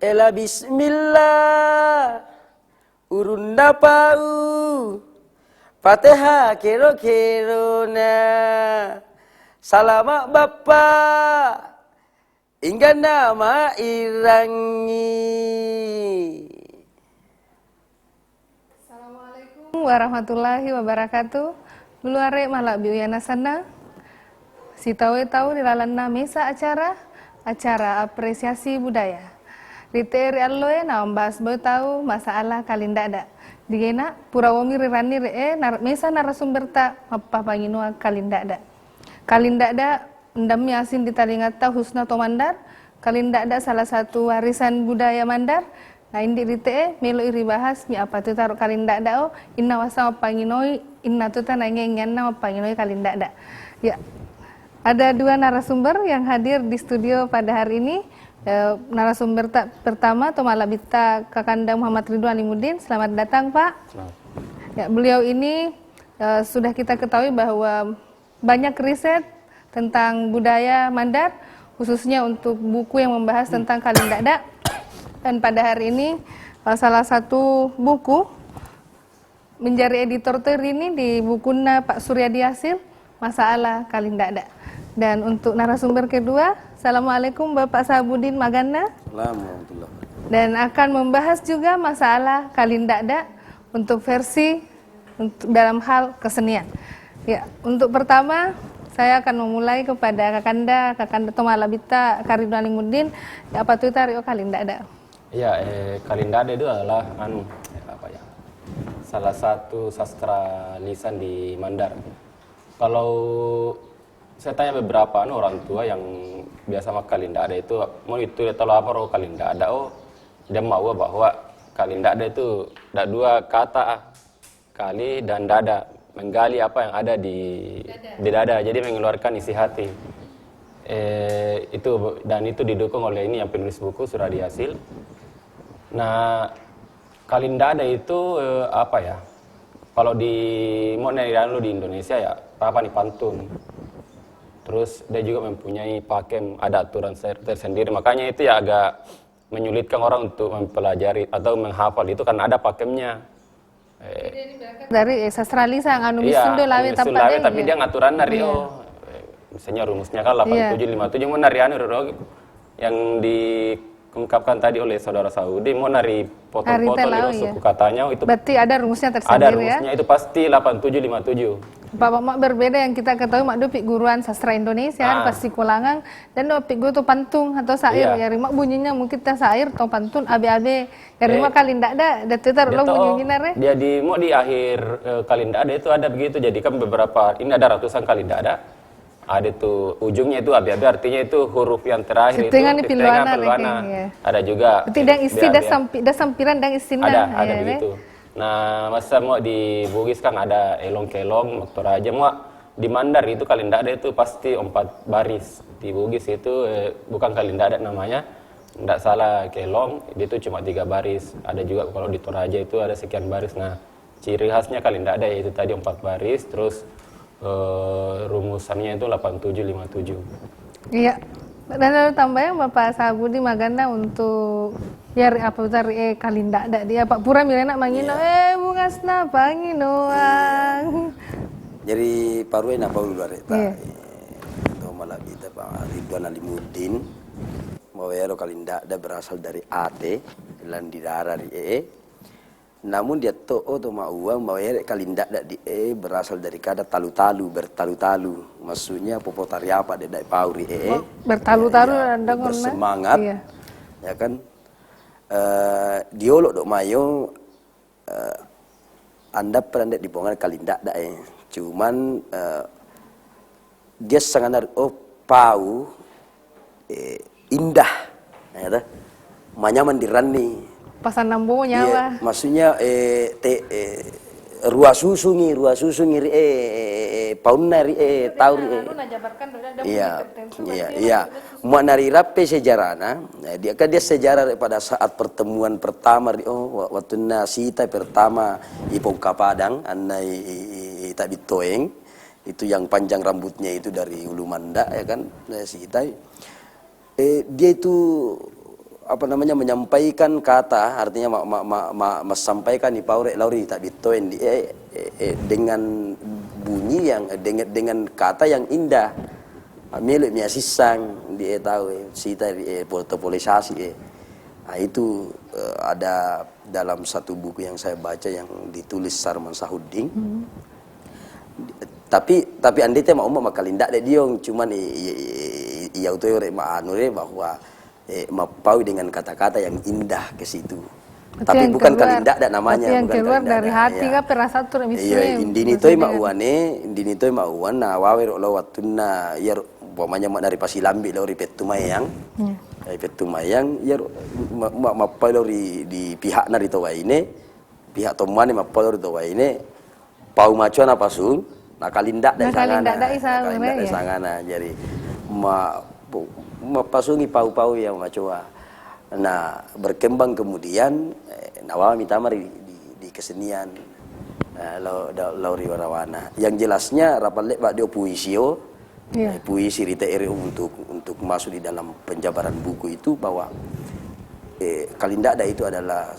Ela bismillah urunda pau Fatihah kero-kero na Salamat Bapa hingga nama irangi. Assalamualaikum warahmatullahi wabarakatuh. Luare malak biuyana sana. Si tahu dilalanna mesa acara apresiasi budaya. Riteri alloe na membahas tahu masalah kalindada. Digena purawomi rirani mesa narasumber ta apa panginua kalindada. Kalindada endami asin di talingata Husna to Mandar. Kalindada salah satu warisan budaya Mandar. Nah indi rite melo iri bahas mi apa tu taruh kalindada inna wasa panginoi inna tu tanangengan na panginoi kalindada. Ya. Ada dua narasumber yang hadir di studio pada hari ini. Narasumber pertama Tomalabita Kakanda Muhammad Ridwan Alimuddin. Selamat datang Pak. Selamat. Ya, beliau ini sudah kita ketahui bahwa banyak riset tentang budaya Mandar, khususnya untuk buku yang membahas tentang kalindada. Dan pada hari ini salah satu buku menjadi editor terini di bukunya Pak Suryadi Hasil, Masalah Kalindada. Dan untuk narasumber kedua, Assalamualaikum Bapak Sahabudin Magana. Alhamdulillah. Dan akan membahas juga masalah kalindada untuk versi dalam hal kesenian. Ya, untuk pertama saya akan memulai kepada Kakanda Tomalabita Ridwan Alimuddin. Apa itu tario kalindada? Ya, kalindada itu adalah salah satu sastra lisan di Mandar. Kalau saya tanya beberapa orang tua yang biasa makan kalindada itu, mau itu dia tahu apa roh kalindada? Dia mau bahwa kalindada itu ada dua kata, kali dan dada, menggali apa yang ada di dada, jadi mengeluarkan isi hati. Itu didukung oleh ini yang penulis buku Suryadi Hasil. Nah, kalindada itu kalau di mau di Indonesia ya apa nih pantun. Terus dia juga mempunyai pakem, ada aturan tersendiri. Makanya itu ya agak menyulitkan orang untuk mempelajari atau menghafal itu kan ada pakemnya. Dari sastra lisan Sunda Lawe tapi dia ngaturan dari misalnya rumusnya kan 8757 mau nari yang diungkapkan tadi oleh saudara Saudi mau nari potong-potong suku katanya itu berarti ada rumusnya tersendiri. Ada rumusnya itu pasti 8757. Bapak berbeda yang kita ketahui mak dupik guruan sastra Indonesia kan pasti kulangan dan dupik guru tuh pantung atau sair ya rimak bunyinya mungkin kita sair atau pantun abe-abe ya rimak kalindada dan tetar lo bunyinya re. Dia di akhir kalindada itu ada begitu, jadi kan beberapa ini ada ratusan kalindada. Ada tuh ujungnya itu abe-abe artinya itu huruf yang terakhir itu piluana. Ada juga. Tidak isi dah sampiran dan isinya. Ada begitu. Nah, masa mau di Bugis kan ada elong-kelong, Dokter aja mau di Mandar itu kalindada itu pasti 4 baris. Di Bugis itu bukan kalindada namanya, tidak salah kelong, itu cuma 3 baris. Ada juga kalau di Toraja itu ada sekian baris. Nah, ciri khasnya kalindada yaitu tadi 4 baris, terus rumusannya itu 8757. Iya. Dan ada tambahan Bapak Sahabudi Maganda untuk biar apa cari kalindada dia Pak Pura milena mangino bungasna panginoang. Jadi parue na Paul Bareta. Itu malah kita Pak Ridwan Alimuddin. Mawero kalindada berasal dari ate dan di darah di Namun dia to'o to mauang mawere kalindada di berasal dari kata talu-talu, bertalu-talu. Maksudnya popotari apa de dai pauri bertalu-talu ya, bersemangat. Iya. Ya kan? Diolok dok mayo Anda pernah di bongan kalindada Cuman dia sangat pau indah. Ya, manyaman dirani. Pasan nambo nyawa. Iya, maksudnya ruas susungi paunari tauri. Iya. Mau nari rapi sejarahna. Dia sejarah pada saat pertemuan pertama waktu Sita pertama Ipongka Padang anai Tabitoeng itu yang panjang rambutnya itu dari Ulu Manda ya kan Sita. Dia itu menyampaikan kata, artinya sampaikan di paure lauri tak bitoen dengan bunyi yang dengan kata yang indah. Milik sisang dia tahu sita protokolisasi. Nah, itu ada dalam satu buku yang saya baca yang ditulis Sarman Sahudin. Tapi ande teh mau makalindak de diong cuman iya utoy bahwa mapau dengan kata-kata yang indah ke situ. Tapi bukan kalindak dak namanya, yang bukan keluar dari hati ya. Kan perasaan Iya, indini toy mauan na wawe lo watuna ya pomanya mak dari Pasilambi lo ripet tumayang. Ripet tumayang ya mapau lo di pihak na rito waine, pihak tomane mapau lo rito waine, pau macuan apa sun, na kalindak dak sangana. Jadi pasungi pau-pau yang macua. Nah, berkembang kemudian nawami tamar di kesenian lauri warawana. Yang jelasnya rapalek bak dio puisio. Puisi rite untuk masuk di dalam penjabaran buku itu bahwa kalindada itu adalah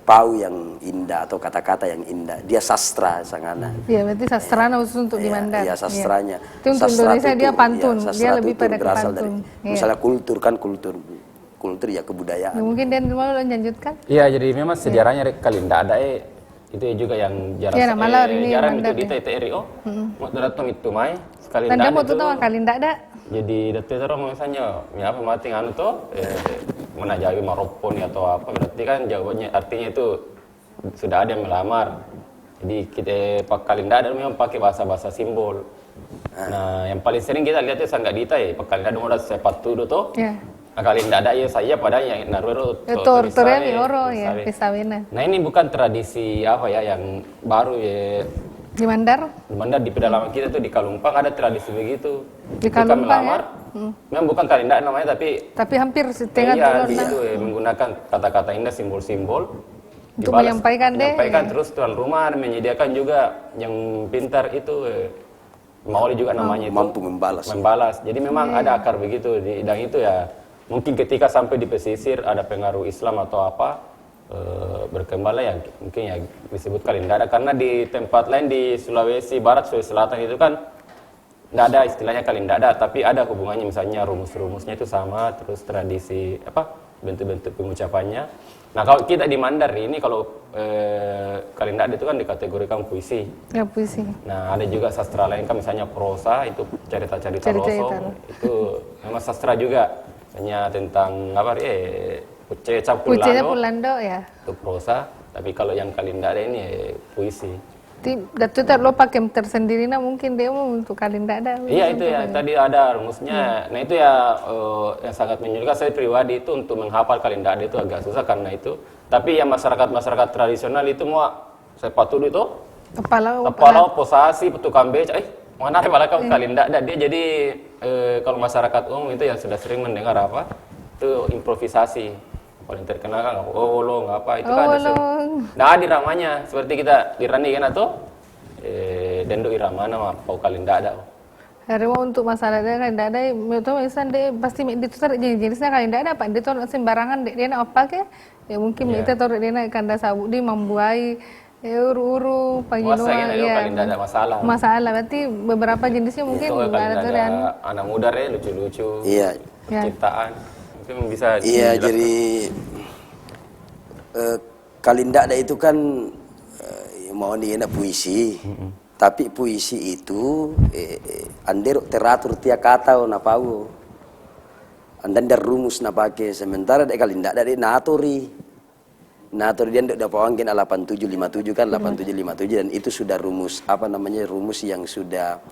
pau yang indah atau kata-kata yang indah. Dia sastra sangana. Iya, berarti sastrana khusus untuk di Mandar. Iya, sastranya. Itu untuk Indonesia dia pantun, dia lebih pada ke pantun. Misalnya kultur ya kebudayaan. Ya, mungkin dia mau lanjutkan? Iya, jadi memang sejarahnya kalindada itu juga yang jarang itu di TRIO. Mau datang itu mai sekali Tanda mau tuh kalindada. Jadi detik terus misalnya apa mati anu tuh menajai maropon atau apa berarti kan jawabannya artinya itu sudah ada yang melamar. Jadi kita pakai kalindada memang pakai bahasa simbol. Nah, yang paling sering kita lihat itu sangat dita pakai kalindada mau sepatu tuh. Nah, kalindada ya saya pada yang naruh tortornya mioro ya pisawina. Nah, ini bukan tradisi apa ya yang baru ya. Di Mandar? Di Mandar di pedalaman kita tuh di Kalumpang ada tradisi begitu. Di Kalumpang melamar, memang bukan kalindada namanya tapi hampir setengah itu menggunakan kata-kata indah simbol-simbol untuk menyampaikan terus tuan rumah menyediakan juga yang pintar itu maoli juga namanya itu mampu membalas. Jadi memang ada akar begitu dan itu ya mungkin ketika sampai di pesisir ada pengaruh Islam atau apa berkembanglah ya mungkin ya disebut kalindada karena di tempat lain di Sulawesi Barat, Sulawesi Selatan itu kan nggak ada istilahnya kalindada tapi ada hubungannya misalnya rumus-rumusnya itu sama terus tradisi apa bentuk-bentuk pengucapannya. Nah kalau kita di Mandar ini kalau kalindada itu kan dikategorikan puisi. Ya puisi. Nah ada juga sastra lain kan misalnya prosa itu cerita-cerita losong itu memang sastra juga hanya tentang apa Puce Pulando ya. Itu prosa, tapi kalau yang kalindada ini puisi. Datu lo pakai tersendiri mungkin dia mau untuk kalindada. Iya itu ya, tadi ada rumusnya. Nah itu ya yang sangat menyulitkan saya pribadi itu untuk menghafal kalindada itu agak susah karena itu. Tapi yang masyarakat tradisional itu mau sepatu itu kepala posasi petukang beca. Mana ada kalindada dia jadi kalau masyarakat umum itu yang sudah sering mendengar apa itu improvisasi. Paling terkenal kan olong apa itu kan ada iramanya seperti kita irani kan atau denduk irama nama pau kalindada. Hari mau untuk masalah kalindada itu misalnya pasti itu jenisnya kalindada apa dia tuh sembarangan dia nak apa ke ya mungkin itu tuh dia nak kanda sabu di membuai uru-uru paginoa ya kalindada masalah berarti beberapa jenisnya mungkin ada tuh anak muda lucu-lucu ciptaan bisa jadi kalindada itu kan mau enak puisi tapi puisi itu andero teratur tiap kata na pau andan dar rumus na pakai sementara dek kalindada dek natori dia ndak pawangkin 8757 kan 8757 dan itu sudah rumus rumus yang sudah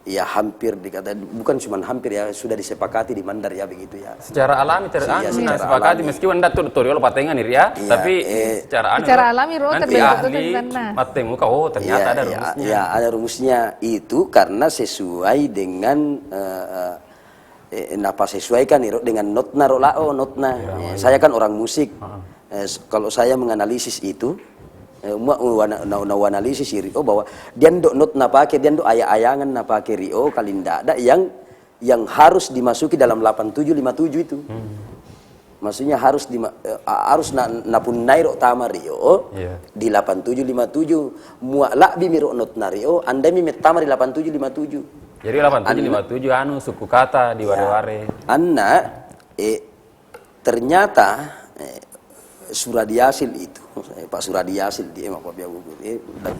ya hampir dikata bukan cuma hampir ya sudah disepakati di Mandar ya begitu ya. Secara alami disepakati meskipun ndak tutorial patengan nih ya, tapi secara alami nanti ahli mateng muka ternyata ada rumusnya. Ya ada rumusnya itu karena sesuai dengan napa sesuaikan dengan notna notna. Saya kan orang musik. Kalau saya menganalisis itu analisis Rio bahwa dia ndok not napake dia ndok ayangan napake Rio kalindada yang harus dimasuki dalam 8757 itu. maksudnya harus napun nairo tamario di 8757 muak bimiro not nario anda mimet tamar di 8757. Jadi 8757 anu suku kata di ware-ware. Anna ternyata Suradi Asil itu Pak Suradi Asil dia Pak Biar Gugur dan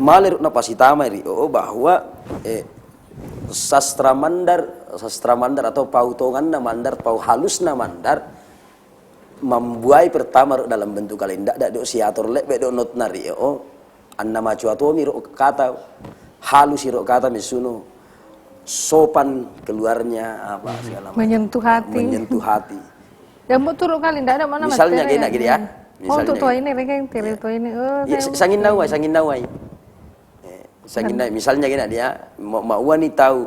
maler na pasitama rio bahwa sastra mandar atau pautongan na mandar pau halus na mandar membuai pertama dalam bentuk kalenda do siator lek do not nario anna macuato miro kata halus iro kata misuno sopan keluarnya apa segala macam menyentuh hati ya mau turun kali ndak ada mana misalnya gini ya misalnya untuk tua ini mereka yang tiri tua ini sangin nawai misalnya gini dia mau wani tahu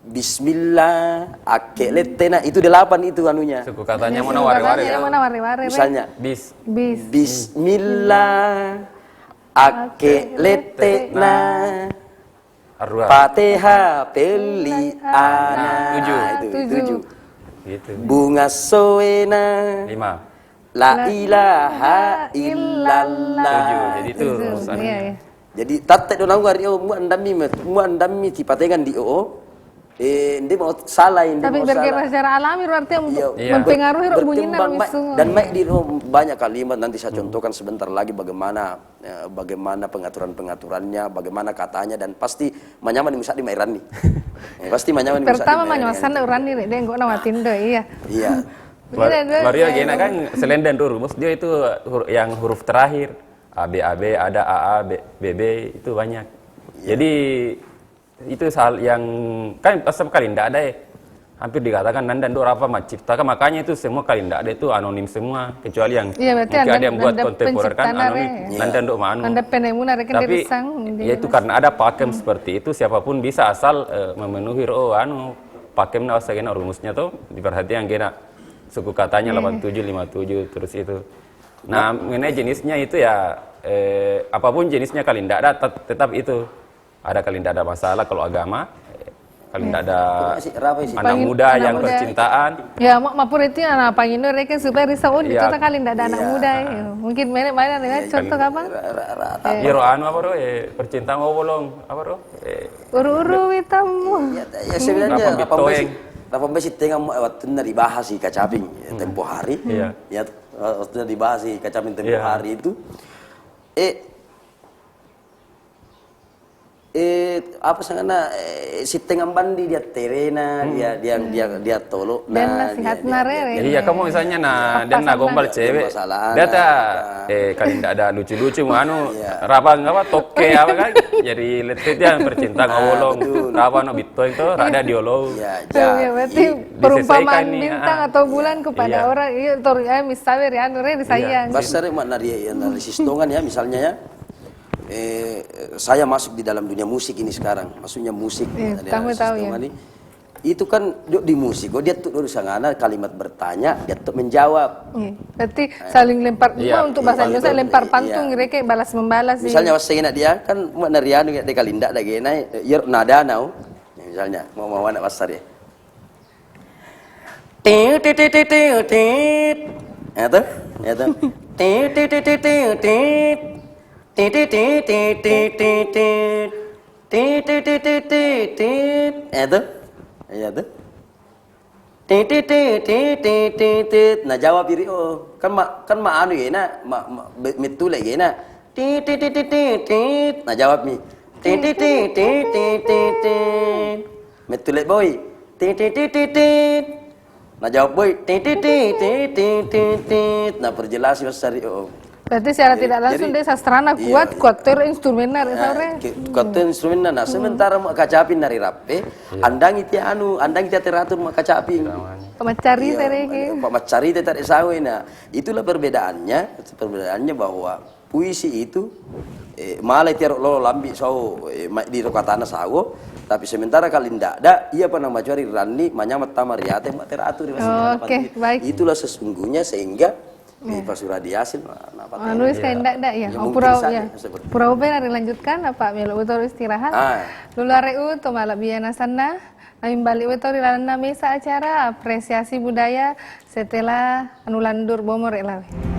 Bismillah akeletena itu 8 itu anunya suku katanya mana ware-ware misalnya Bismillah akeletena Fatihah peli ana itu 7 gitu. Bunga soena 5 la ilaha illallah 7 jadi itu urusannya. Jadi tatek do nanggar yo mu andami tipatengan di ndi mau salah tapi berkira secara alami berarti mempengaruhi bunyinya dan di banyak kalimat nanti saya contohkan sebentar lagi bagaimana pengaturannya bagaimana katanya dan pasti manyaman di Mairani pasti manyaman pertama manyaman urani dia enggak nawatin deh iya Mario gena kan selenden rumus dia itu yang huruf terakhir ABAB ada AA BB itu banyak jadi itu hal yang kan asal kali tidak ada hampir dikatakan Nandan do apa ciptakan makanya itu semua kali tidak ada itu anonim semua kecuali yang mungkin ada yang buat kontemporer kan anonim Nandan do anu tapi ya itu karena ada pakem seperti itu siapapun bisa asal memenuhi pakem nawasagena rumusnya tuh diperhatikan gena suku katanya 8757 terus itu nah mengenai jenisnya itu ya apapun jenisnya kali tidak ada tetap itu ada kali tidak ada masalah kalau agama kali tidak ada anak muda yang percintaan ya mapur itu anak pangino reken supaya risau di contoh kali tidak ada anak muda mungkin mana contoh apa iro anu apa percintaan bolong apa uru witamu ya sebenarnya apa besi tengah waktu dibahas si kacaping tempo hari ya waktu dibahas si kacaping tempo hari itu apa sangana si tengah bandi dia terena dia tolok dan nasihat narere iya kamu misalnya dan gombal cewek dia kali tidak ada lucu-lucu anu rabang apa toke apa kan jadi letitnya percinta ngolong rabang bitcoin itu rada diolong berarti perumpamaan bintang atau bulan kepada orang iya misalnya ya nure disayang besar makna dia analisis dongan ya misalnya ya saya masuk di dalam dunia musik ini sekarang, maksudnya musik. Kamu tahu ya. Itu kan di musik, dia tuh sangana kalimat bertanya, dia tuh menjawab. Berarti saling lempar, untuk bahasa Indonesia lempar pantun, mereka balas membalas. Misalnya wasengena dia kan narianu de kalinda da gena, yer nada nau. Misalnya mau anak pasar ya. Tit. Ya tuh. Tit. Nah jawab diri kan anu ya mitule ya nah jawab mi mitule boy nah jawab boy nah perjelas besar berarti secara tidak langsung dia sastrana kuatir instrumennya kuatir instrumennya nah sementara mau kacapin dari rape andang itu teratur mau kacapin pemacari tereke pemacari tetapi sawe nah itulah perbedaannya bahwa puisi itu malah tiarok lo lambi sawo di rokatana sawo tapi sementara kali ndak ada ia pernah macari rani manyamat tamariate mak teratur baik itulah sesungguhnya sehingga Pak Suradi Asil nulis kayak ndak ya purau benar dilanjutkan apa melu betul istirahat lulu areu to malak biana sana Amin balik we di dalam mesa acara apresiasi budaya setelah anu landur bomor lawe.